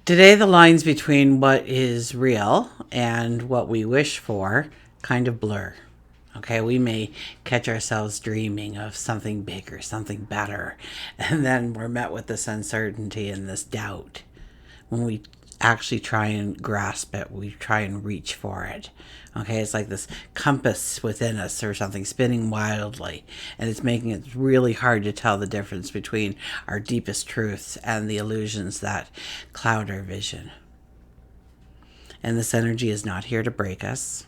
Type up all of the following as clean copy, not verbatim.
Today, the lines between what is real and what we wish for kind of blur. Okay, we may catch ourselves dreaming of something bigger, something better, and then we're met with this uncertainty and this doubt. When we actually try and grasp it, we try and reach for it. Okay, it's like this compass within us or something spinning wildly, and it's making it really hard to tell the difference between our deepest truths and the illusions that cloud our vision. And this energy is not here to break us,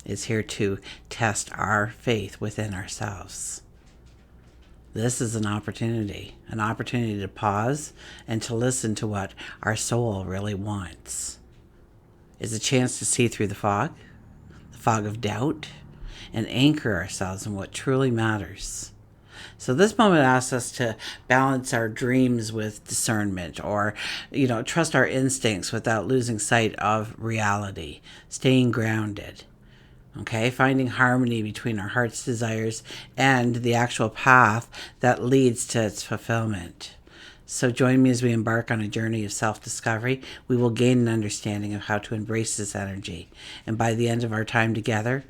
it's here to test our faith within ourselves. This is an opportunity to pause and to listen to what our soul really wants. It's a chance to see through the fog of doubt, and anchor ourselves in what truly matters. So this moment asks us to balance our dreams with discernment, or, trust our instincts without losing sight of reality, staying grounded. Okay, finding harmony between our heart's desires and the actual path that leads to its fulfillment. So join me as we embark on a journey of self-discovery. We will gain an understanding of how to embrace this energy. And by the end of our time together,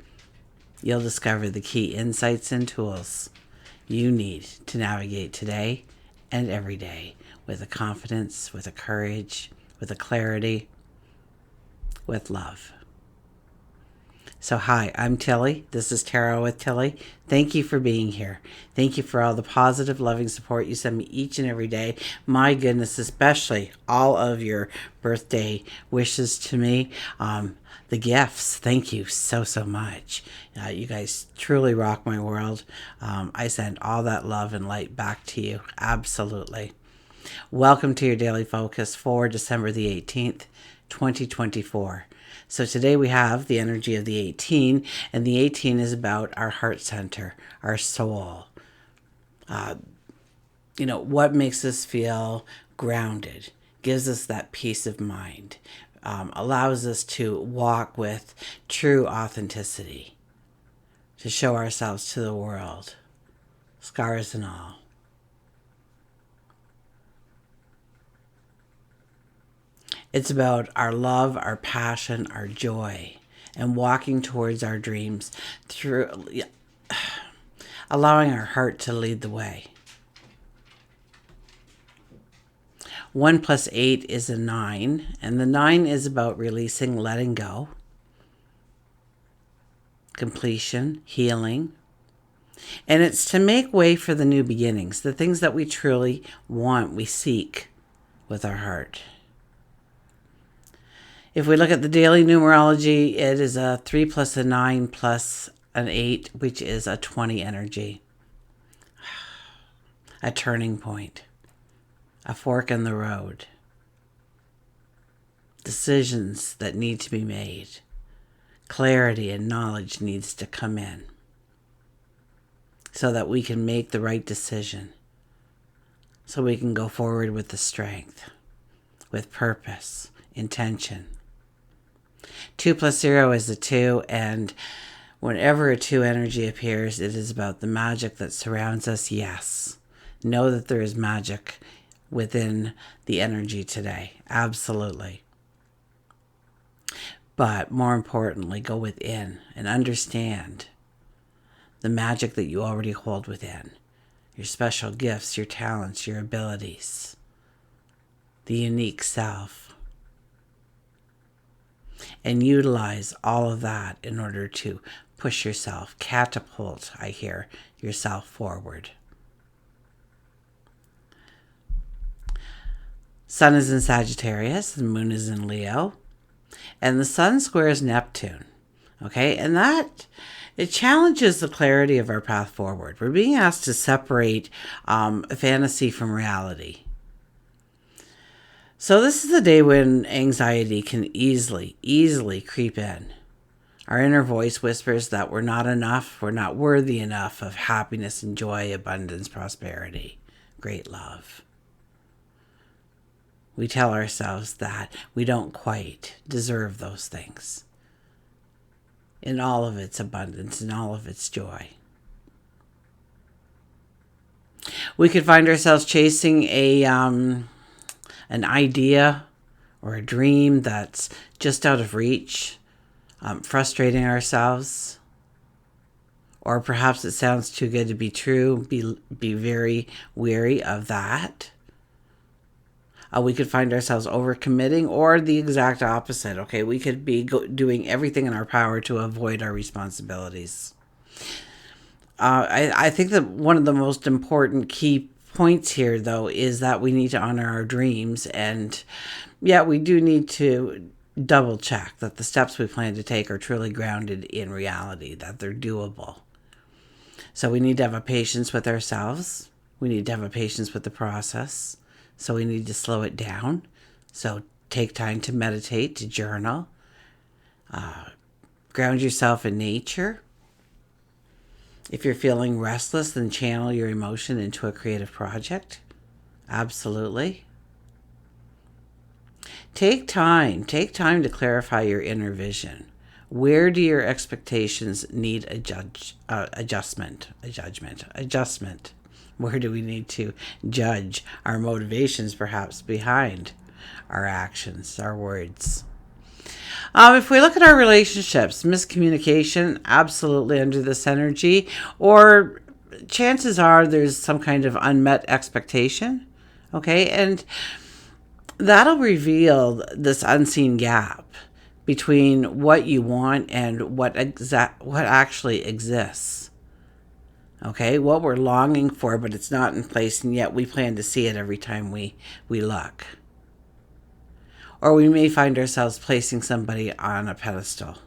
you'll discover the key insights and tools you need to navigate today and every day with a confidence, with a courage, with a clarity, with love. So hi, I'm Tilly. This is Tarot with Tilly. Thank you for being here. Thank you for all the positive, loving support you send me each and every day. My goodness, especially all of your birthday wishes to me. The gifts, thank you so much. You guys truly rock my world. I send all that love and light back to you. Absolutely. Welcome to your daily focus for December the 18th, 2024. So today we have the energy of the 18, and the 18 is about our heart center, our soul. What makes us feel grounded, gives us that peace of mind, allows us to walk with true authenticity, to show ourselves to the world, scars and all. It's about our love, our passion, our joy, and walking towards our dreams through allowing our heart to lead the way. 1 plus 8 is a 9, and the 9 is about releasing, letting go, completion, healing. And it's to make way for the new beginnings, the things that we truly want, we seek with our heart. If we look at the daily numerology, it is a 3 plus a 9 plus an 8, which is a 20 energy. A turning point. A fork in the road. Decisions that need to be made. Clarity and knowledge needs to come in so that we can make the right decision. So we can go forward with the strength, with purpose, intention. 2 plus 0 is a 2, and whenever a 2 energy appears, it is about the magic that surrounds us. Yes, know that there is magic within the energy today. Absolutely. But more importantly, go within and understand the magic that you already hold within. Your special gifts, your talents, your abilities, the unique self. And utilize all of that in order to push yourself, catapult, I hear, yourself forward. Sun is in Sagittarius, the moon is in Leo, and the sun squares Neptune. Okay, and that, it challenges the clarity of our path forward. We're being asked to separate fantasy from reality. So this is the day when anxiety can easily creep in. Our inner voice whispers that we're not enough, we're not worthy enough of happiness and joy, abundance, prosperity, great love. We tell ourselves that we don't quite deserve those things in all of its abundance, in all of its joy. We could find ourselves chasing an idea or a dream that's just out of reach, frustrating ourselves, or perhaps it sounds too good to be true. Be very wary of that. We could find ourselves overcommitting, or the exact opposite. Okay, we could be doing everything in our power to avoid our responsibilities. I think that one of the most important key points here, though, is that we need to honor our dreams. And yeah, we do need to double check that the steps we plan to take are truly grounded in reality, that they're doable. So we need to have a patience with ourselves. We need to have a patience with the process. So we need to slow it down. So take time to meditate, to journal. Ground yourself in nature. If you're feeling restless, then channel your emotion into a creative project. Absolutely. Take time to clarify your inner vision. Where do your expectations need adjustment? Where do we need to judge our motivations, perhaps, behind our actions, our words? If we look at our relationships, miscommunication, absolutely under this energy, or chances are there's some kind of unmet expectation, okay? And that'll reveal this unseen gap between what you want and what actually exists. Okay, what we're longing for, but it's not in place, and yet we plan to see it every time we look. Or we may find ourselves placing somebody on a pedestal.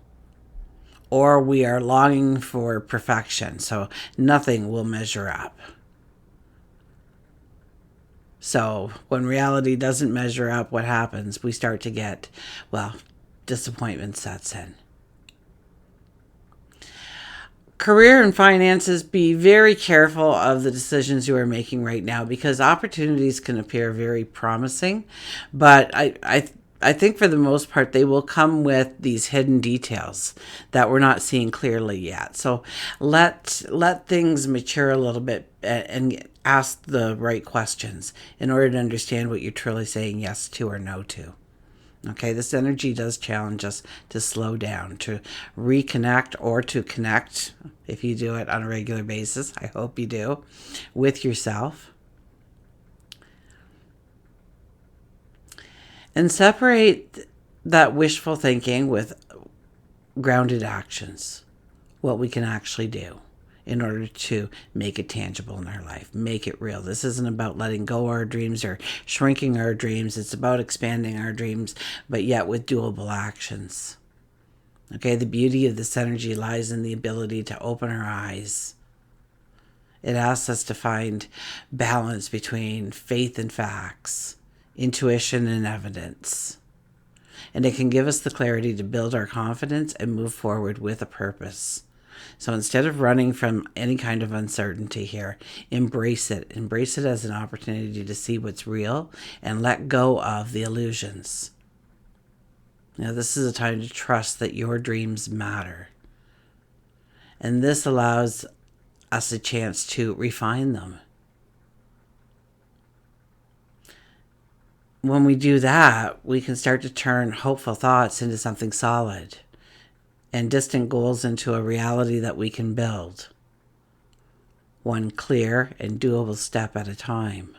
Or we are longing for perfection, so nothing will measure up. So when reality doesn't measure up, what happens? We start to get, disappointment sets in. Career and finances, be very careful of the decisions you are making right now, because opportunities can appear very promising, but I think for the most part they will come with these hidden details that we're not seeing clearly yet. So let things mature a little bit and ask the right questions in order to understand what you're truly saying yes to or no to. Okay, this energy does challenge us to slow down, to reconnect, or to connect, if you do it on a regular basis, I hope you do, with yourself. And separate that wishful thinking with grounded actions, what we can actually do in order to make it tangible in our life, make it real. This isn't about letting go of our dreams or shrinking our dreams. It's about expanding our dreams, but yet with doable actions. Okay, the beauty of this energy lies in the ability to open our eyes. It asks us to find balance between faith and facts, intuition and evidence. And it can give us the clarity to build our confidence and move forward with a purpose. So instead of running from any kind of uncertainty here, embrace it. Embrace it as an opportunity to see what's real and let go of the illusions. Now, this is a time to trust that your dreams matter. And this allows us a chance to refine them. When we do that, we can start to turn hopeful thoughts into something solid, and distant goals into a reality that we can build, one clear and doable step at a time.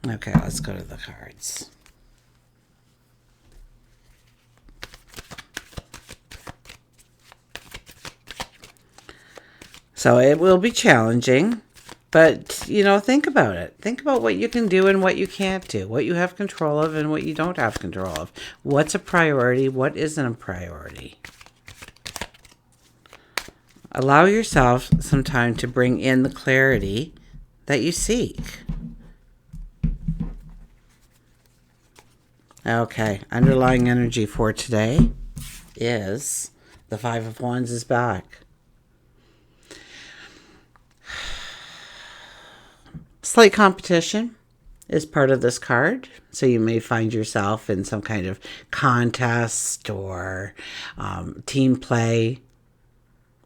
Okay, let's go to the cards. So it will be challenging, but, think about it. Think about what you can do and what you can't do, what you have control of and what you don't have control of. What's a priority? What isn't a priority? Allow yourself some time to bring in the clarity that you seek. Okay, underlying energy for today is the Five of Wands is back. Slight competition is part of this card. So you may find yourself in some kind of contest or team play,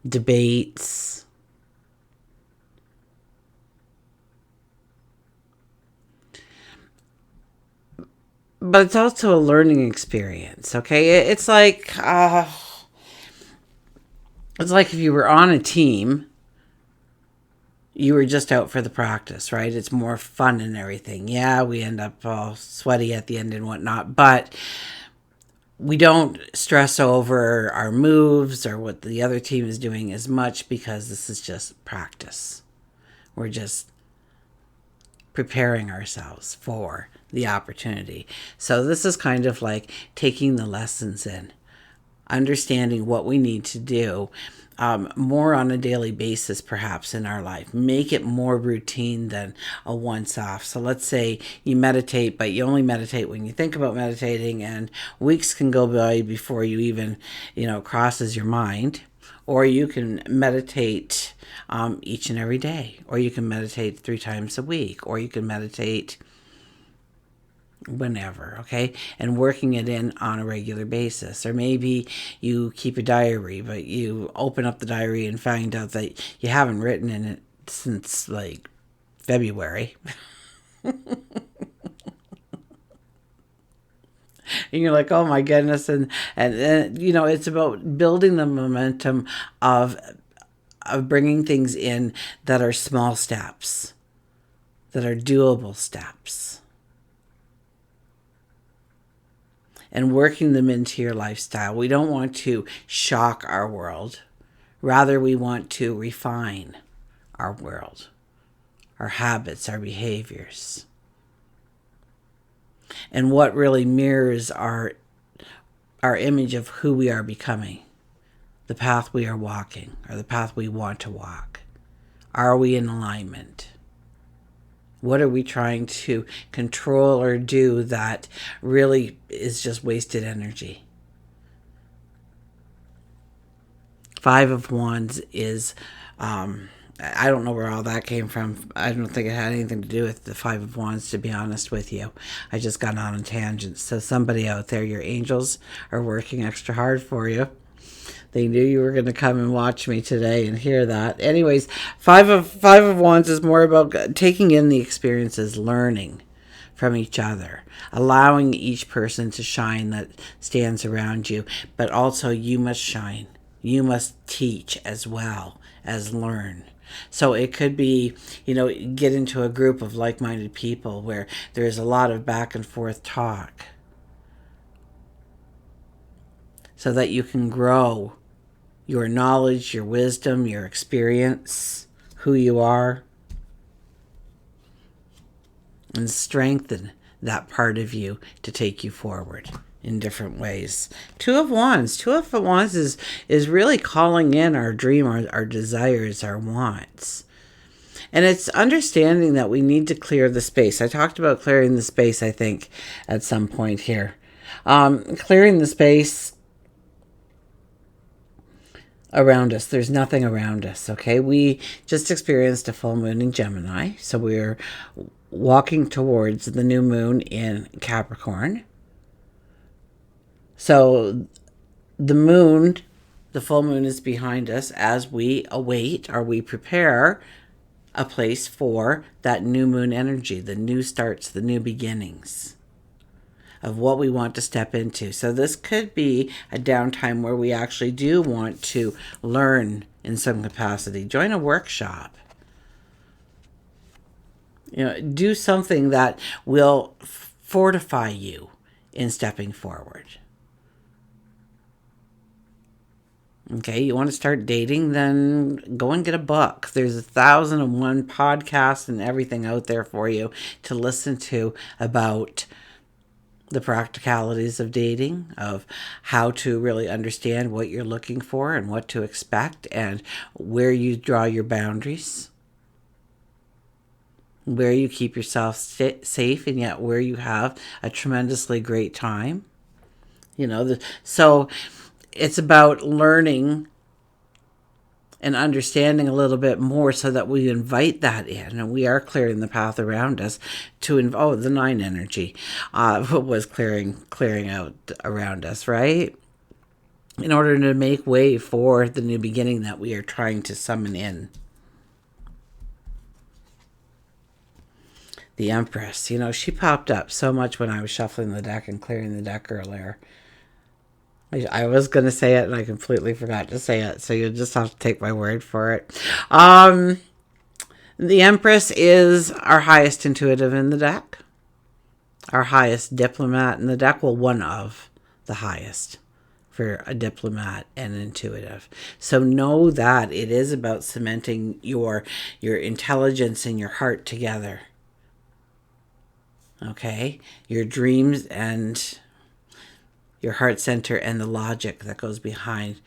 debates. but it's also a learning experience. Okay, it's like if you were on a team, you were just out for the practice, right? It's more fun and everything. Yeah, we end up all sweaty at the end and whatnot, but we don't stress over our moves or what the other team is doing as much, because this is just practice. We're just preparing ourselves for the opportunity. So this is kind of like taking the lessons in, understanding what we need to do more on a daily basis, perhaps in our life. Make it more routine than a once off. So let's say you meditate, but you only meditate when you think about meditating, and weeks can go by before you even, crosses your mind. Or you can meditate each and every day, or you can meditate 3 times a week, or you can meditate whenever, okay? And working it in on a regular basis. Or maybe you keep a diary, but you open up the diary and find out that you haven't written in it since like February. And you're like, oh my goodness. And it's about building the momentum of bringing things in that are small steps, that are doable steps, and working them into your lifestyle. We don't want to shock our world. Rather, we want to refine our world, our habits, our behaviors. And what really mirrors our image of who we are becoming, the path we are walking, or the path we want to walk. Are we in alignment? What are we trying to control or do that really is just wasted energy? 5 of Wands is, I don't know where all that came from. I don't think it had anything to do with the 5 of Wands, to be honest with you. I just got on a tangent. So somebody out there, your angels are working extra hard for you. They knew you were going to come and watch me today and hear that. Anyways, 5 of Wands is more about taking in the experiences, learning from each other, allowing each person to shine that stands around you, but also you must shine. You must teach as well as learn. So it could be, get into a group of like-minded people where there's a lot of back and forth talk, so that you can grow your knowledge, your wisdom, your experience, who you are, and strengthen that part of you to take you forward in different ways. 2 of Wands. 2 of Wands is really calling in our dream, our desires, our wants. And it's understanding that we need to clear the space. I talked about clearing the space, I think, at some point here. Clearing the space around us. There's nothing around us, okay? We just experienced a full moon in Gemini, so we're walking towards the new moon in Capricorn. So the moon, the full moon, is behind us as we await, or we prepare a place for that new moon energy, the new starts, the new beginnings of what we want to step into. So this could be a downtime where we actually do want to learn in some capacity. Join a workshop. Do something that will fortify you in stepping forward. Okay, you want to start dating, then go and get a book. There's 1,001 podcasts and everything out there for you to listen to about the practicalities of dating, of how to really understand what you're looking for and what to expect, and where you draw your boundaries, where you keep yourself safe, and yet where you have a tremendously great time. So it's about learning and understanding a little bit more, so that we invite that in, and we are clearing the path around us to the 9 energy was clearing out around us, right? In order to make way for the new beginning that we are trying to summon in. The Empress. You know, she popped up so much when I was shuffling the deck and clearing the deck earlier. I was going to say it and I completely forgot to say it, so you'll just have to take my word for it. The Empress is our highest intuitive in the deck, our highest diplomat in the deck. Well, one of the highest for a diplomat and intuitive. So know that it is about cementing your intelligence and your heart together. Okay? Your dreams and your heart center and the logic that goes behind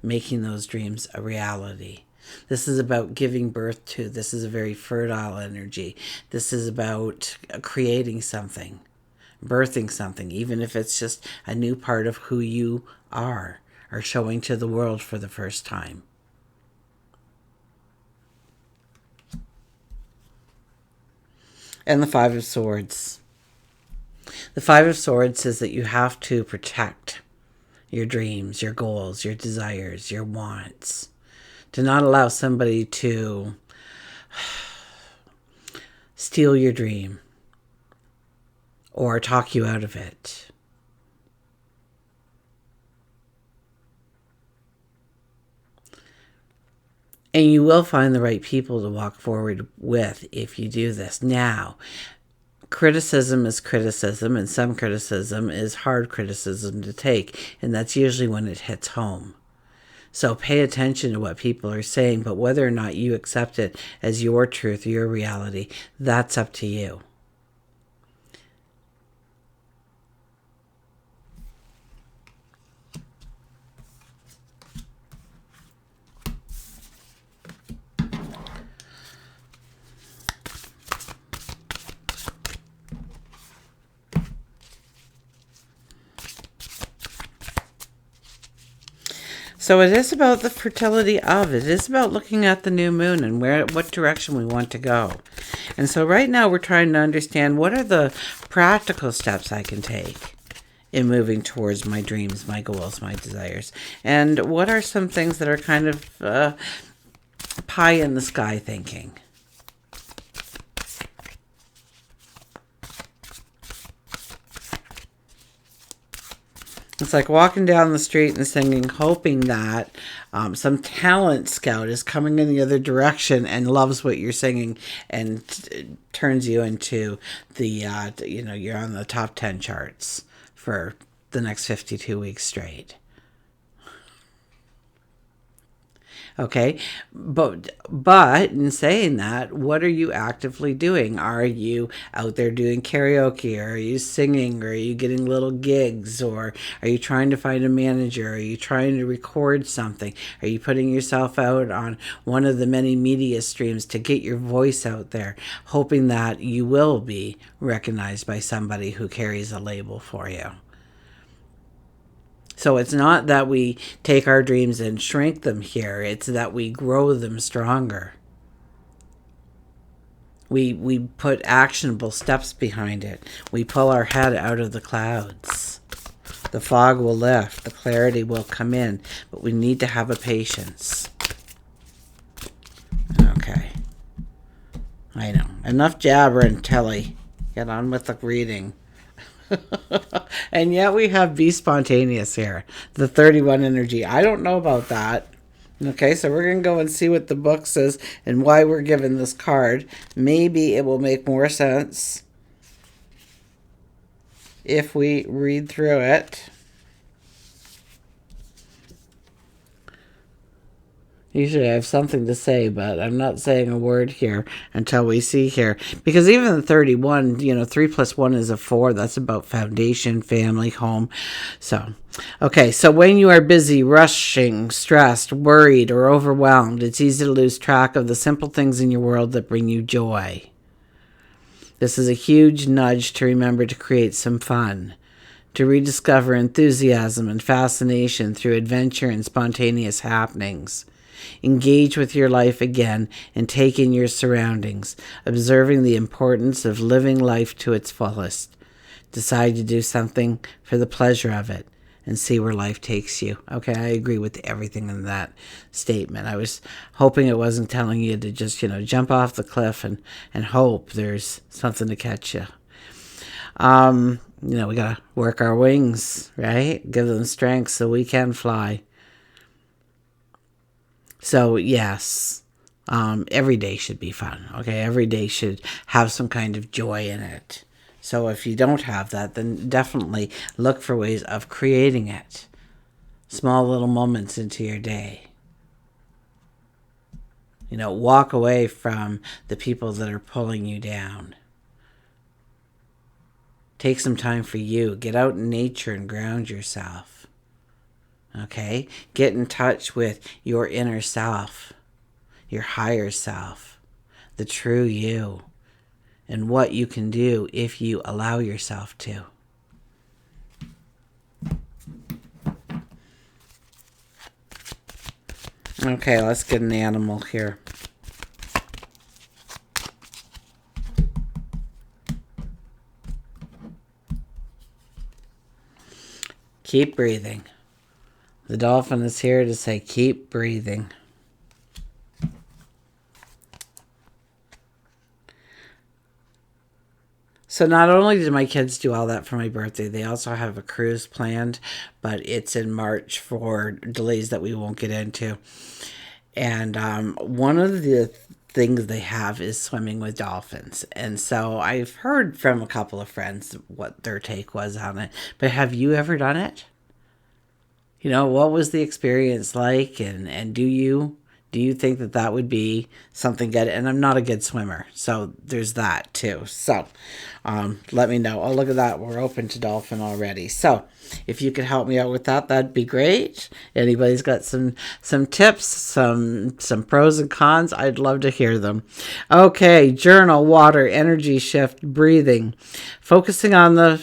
making those dreams a reality. This is about giving birth to. This is a very fertile energy. This is about creating something, birthing something, even if it's just a new part of who you are or showing to the world for the first time. And the Five of Swords. The Five of Swords says that you have to protect your dreams, your goals, your desires, your wants. To not allow somebody to steal your dream or talk you out of it. And you will find the right people to walk forward with if you do this. Now, criticism is criticism, and some criticism is hard criticism to take, and that's usually when it hits home. So pay attention to what people are saying, but whether or not you accept it as your truth, your reality, that's up to you. So it is about the fertility of it. It is about looking at the new moon and what direction we want to go. And so right now we're trying to understand what are the practical steps I can take in moving towards my dreams, my goals, my desires. And what are some things that are kind of pie in the sky thinking. It's like walking down the street and singing, hoping that some talent scout is coming in the other direction and loves what you're singing and turns you into the, you're on the top 10 charts for the next 52 weeks straight. Okay, but in saying that, what are you actively doing? Are you out there doing karaoke? Or are you singing? Or are you getting little gigs? Or are you trying to find a manager? Are you trying to record something? Are you putting yourself out on one of the many media streams to get your voice out there, hoping that you will be recognized by somebody who carries a label for you? So it's not that we take our dreams and shrink them here. It's that we grow them stronger. We put actionable steps behind it. We pull our head out of the clouds. The fog will lift. The clarity will come in. But we need to have a patience. Okay. I know. Enough jabbering, Telly. Get on with the reading. And yet we have Be Spontaneous here. The 31 energy. I don't know about that. Okay, so we're going to go and see what the book says and why we're given this card. Maybe it will make more sense if we read through it. Usually I have something to say, but I'm not saying a word here until we see here. Because even the 31, 3 plus 1 is a 4. That's about foundation, family, home. So, okay, so when you are busy, rushing, stressed, worried, or overwhelmed, it's easy to lose track of the simple things in your world that bring you joy. This is a huge nudge to remember to create some fun, to rediscover enthusiasm and fascination through adventure and spontaneous happenings. Engage with your life again and take in your surroundings, observing the importance of living life to its fullest. Decide to do something for the pleasure of it, and see where life takes you. Okay, I agree with everything in that statement. I was hoping it wasn't telling you to just, jump off the cliff and hope there's something to catch you. We got to work our wings, right? Give them strength so we can fly. So, yes, every day should be fun, okay? Every day should have some kind of joy in it. So if you don't have that, then definitely look for ways of creating it. Small little moments into your day. Walk away from the people that are pulling you down. Take some time for you. Get out in nature and ground yourself. Okay? Get in touch with your inner self, your higher self, the true you, and what you can do if you allow yourself to. Okay, let's get an animal here. Keep breathing. The dolphin is here to say, keep breathing. So not only did my kids do all that for my birthday, they also have a cruise planned, but it's in March for delays that we won't get into. And one of the things they have is swimming with dolphins. And so I've heard from a couple of friends what their take was on it. But have you ever done it? What was the experience like? And do you think that would be something good? And I'm not a good swimmer, so there's that too. So let me know. Oh, look at that. We're open to dolphin already. So if you could help me out with that, that'd be great. Anybody's got some tips, some pros and cons, I'd love to hear them. Okay, journal, water, energy shift, breathing. Focusing on the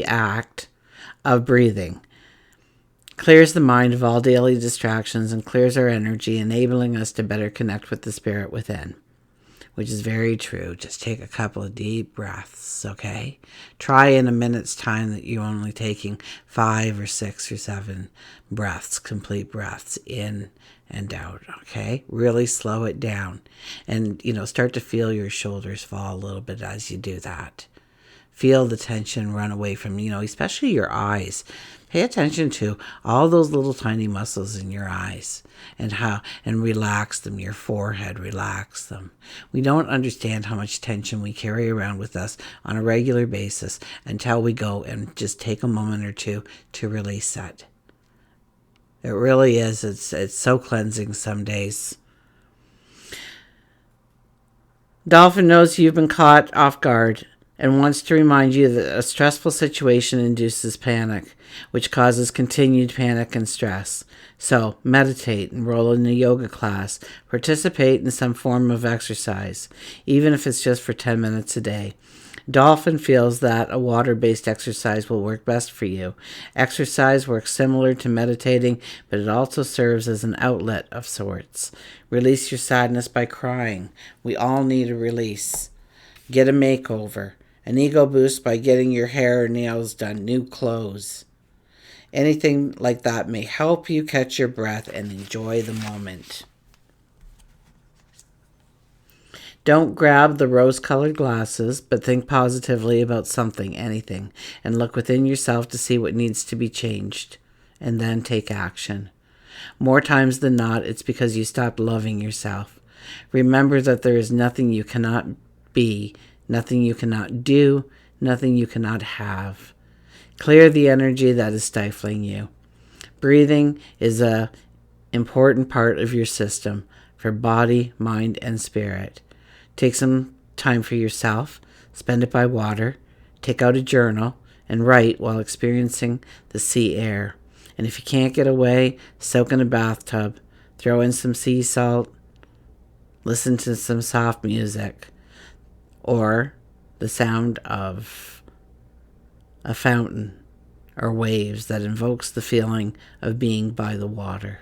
act of breathing clears the mind of all daily distractions and clears our energy, enabling us to better connect with the spirit within, which is very true. Just take a couple of deep breaths, okay? Try in a minute's time that you're only taking 5 or 6 or 7 breaths, complete breaths in and out, okay? Really slow it down and, start to feel your shoulders fall a little bit as you do that. Feel the tension run away from, especially your eyes. Pay attention to all those little tiny muscles in your eyes and relax them. Your forehead, relax them. We don't understand how much tension we carry around with us on a regular basis until we go and just take a moment or two to release it. It really is. It's so cleansing some days. Dolphin knows you've been caught off guard and wants to remind you that a stressful situation induces panic, which causes continued panic and stress. So meditate, enroll in a yoga class, participate in some form of exercise, even if it's just for 10 minutes a day. Dolphin feels that a water-based exercise will work best for you. Exercise works similar to meditating, but it also serves as an outlet of sorts. Release your sadness by crying. We all need a release. Get a makeover. An ego boost by getting your hair or nails done, new clothes. Anything like that may help you catch your breath and enjoy the moment. Don't grab the rose-colored glasses, but think positively about something, anything, and look within yourself to see what needs to be changed, and then take action. More times than not, it's because you stopped loving yourself. Remember that there is nothing you cannot be, nothing you cannot do, nothing you cannot have. Clear the energy that is stifling you. Breathing is an important part of your system for body, mind, and spirit. Take some time for yourself. Spend it by water. Take out a journal and write while experiencing the sea air. And if you can't get away, soak in a bathtub. Throw in some sea salt. Listen to some soft music. Or the sound of a fountain or waves that invokes the feeling of being by the water.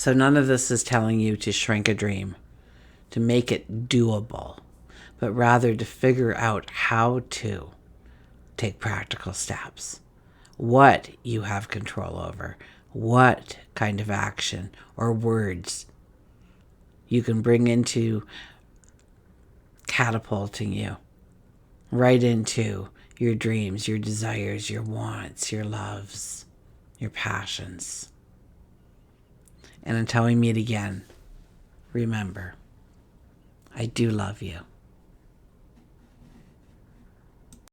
So none of this is telling you to shrink a dream, to make it doable, but rather to figure out how to take practical steps, what you have control over, what kind of action or words you can bring into catapulting you right into your dreams, your desires, your wants, your loves, your passions. And until we meet again, remember, I do love you.